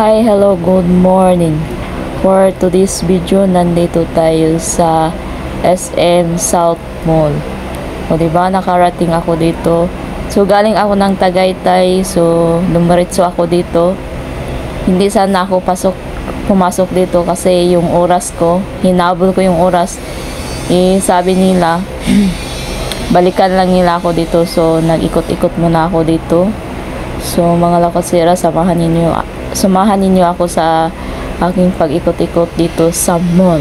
Hi, hello, good morning. For today's video, nandito tayo sa SM South Mall. O diba, nakarating ako dito. So, galing ako ng Tagaytay. So, dumiretso ako dito. Hindi sana ako pumasok dito kasi yung oras ko, hinabol ko yung oras. Sabi nila, balikan lang nila ako dito. So, nag-ikot-ikot muna ako dito. So, mga lakasira, samahan ninyo ako sa aking pag-ikot-ikot dito sa mall.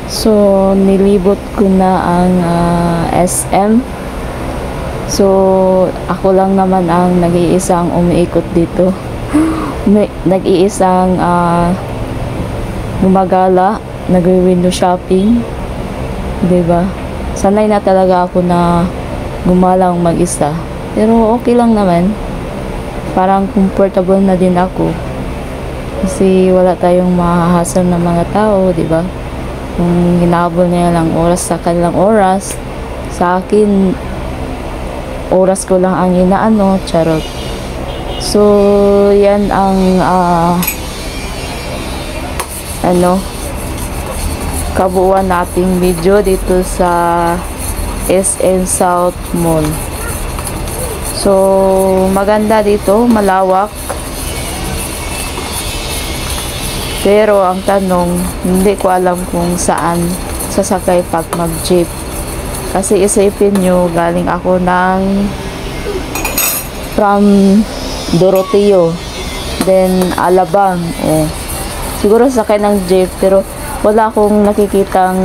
So, nilibot ko na ang SM. So, ako lang naman ang nag-iisang umiikot dito. Nag-iisang gumagala, nagre-window shopping. Diba? Sanay na talaga ako na gumalang mag-isa. Pero okay lang naman. Parang comfortable na din ako. Kasi wala tayong mahahasal na mga tao, diba? Kung hinabol nila lang oras sa kanilang oras, sa akin, oras ko lang ang inaano, charot. So, yan ang kabuuan nating video dito sa SM South Mall. So, maganda dito, malawak. Pero ang tanong, hindi ko alam kung saan sasakay pag mag-jeep. Kasi isipin nyo, galing ako from Doroteo, then Alabang. Siguro sakay ng jeep, pero wala akong nakikitang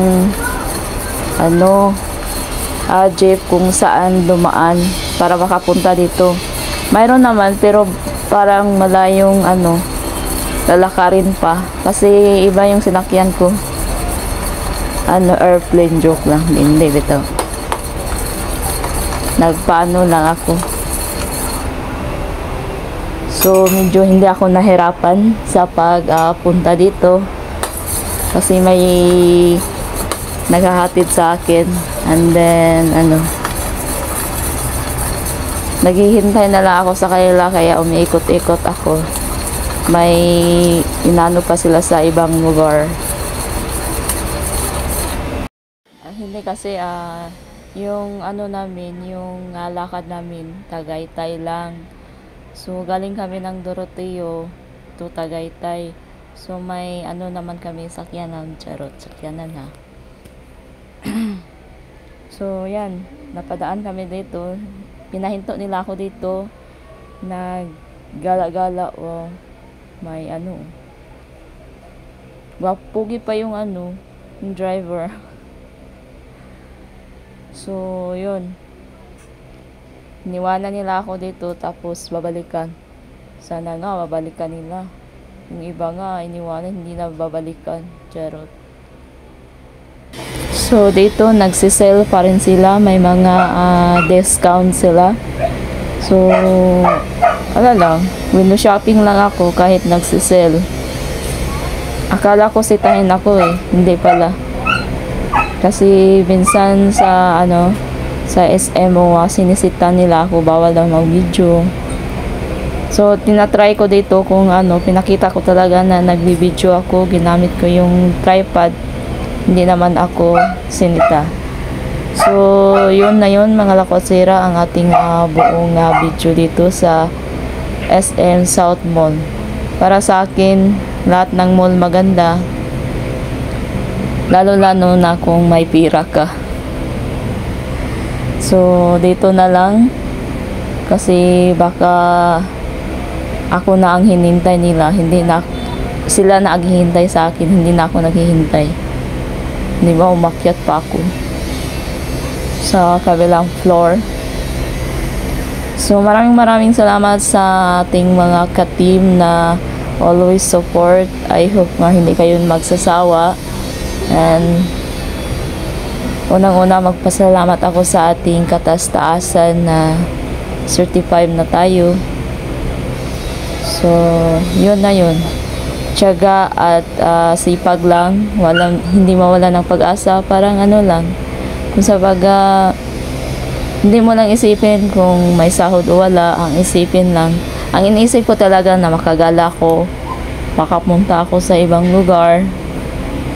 jeep kung saan dumaan para makapunta dito. Mayroon naman, pero parang malayong lalakarin pa kasi iba yung sinakyan ko, airplane, joke lang, hindi bitaw, nagpaano lang ako. So medyo hindi ako nahirapan sa pagpunta dito kasi may naghahatid sa akin, and then naghihintay na lang ako sa kanila, kaya umiikot-ikot ako. May inano pa sila sa ibang lugar. Hindi kasi yung namin, yung lakad namin, Tagaytay lang. So galing kami ng Doroteo to Tagaytay. So may naman kami sakyanan, charot, sakyanan ha. So yan, napadaan kami dito. Pinahinto nila ako dito. Naggala-gala may wapugi pa yung yung driver. So yun, niwanan nila ako dito, tapos babalikan. Sana nga babalikan nila. Yung iba nga iniwanan, hindi na babalikan, charot. So dito nagsisell pa rin sila, may mga discount sila. So lang, window shopping lang ako kahit nagsisell. Akala ko sitahin ako hindi pala. Kasi minsan sa sa SMO sinisita nila ako, bawal daw mag-video. So tinatry ko dito kung pinakita ko talaga na nagbi-video ako, ginamit ko yung tripod, hindi naman ako sinita. So yun na yun mga lakotsira, ang ating buong video dito sa SM South Mall. Para sa akin, lahat ng mall maganda, lalo na kung may pira ka. So dito na lang, kasi baka ako na ang hinintay nila, hindi na sila na naghihintay sa akin, hindi na ako naghihintay. Di ba, umakyat pa ako sa kabilang floor. So maraming salamat sa ating mga ka-team na always support. I hope nga hindi kayo magsasawa. And unang-una magpasalamat ako sa ating kataas-taasan na certified na tayo. So yun na yun, tiyaga at sipag lang, hindi mawala ng pag-asa. Parang lang, kung sa baga, hindi mo lang isipin kung may sahod o wala, ang isipin lang, ang iniisip ko talaga na makagala ko, makapunta ako sa ibang lugar,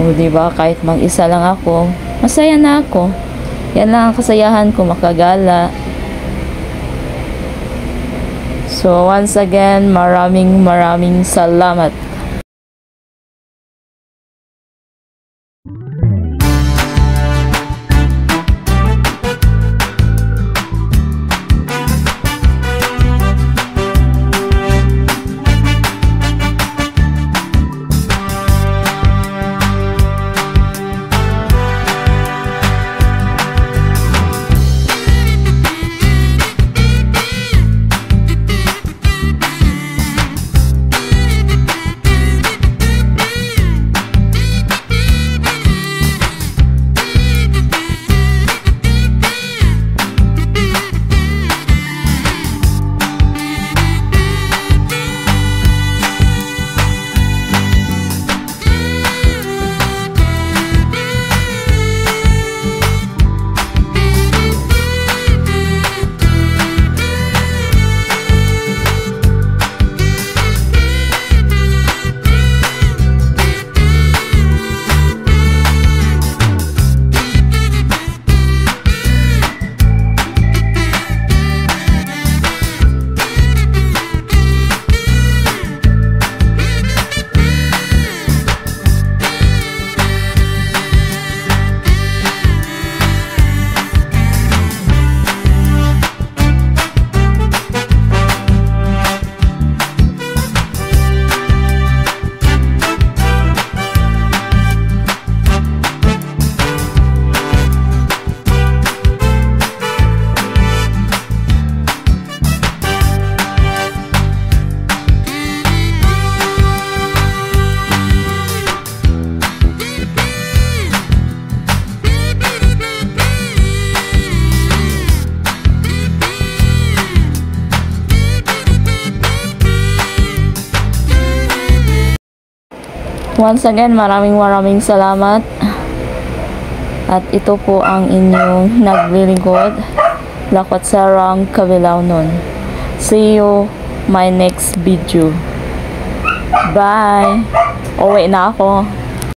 o diba, kahit mag-isa lang ako, masaya na ako. Yan lang ang kasayahan ko, makagala. So once again, maraming salamat. Once again, maraming salamat. At ito po ang inyong naglilingkod, Lakwat Sarang Kabilaunon. See you my next video. Bye! Uwi na ako.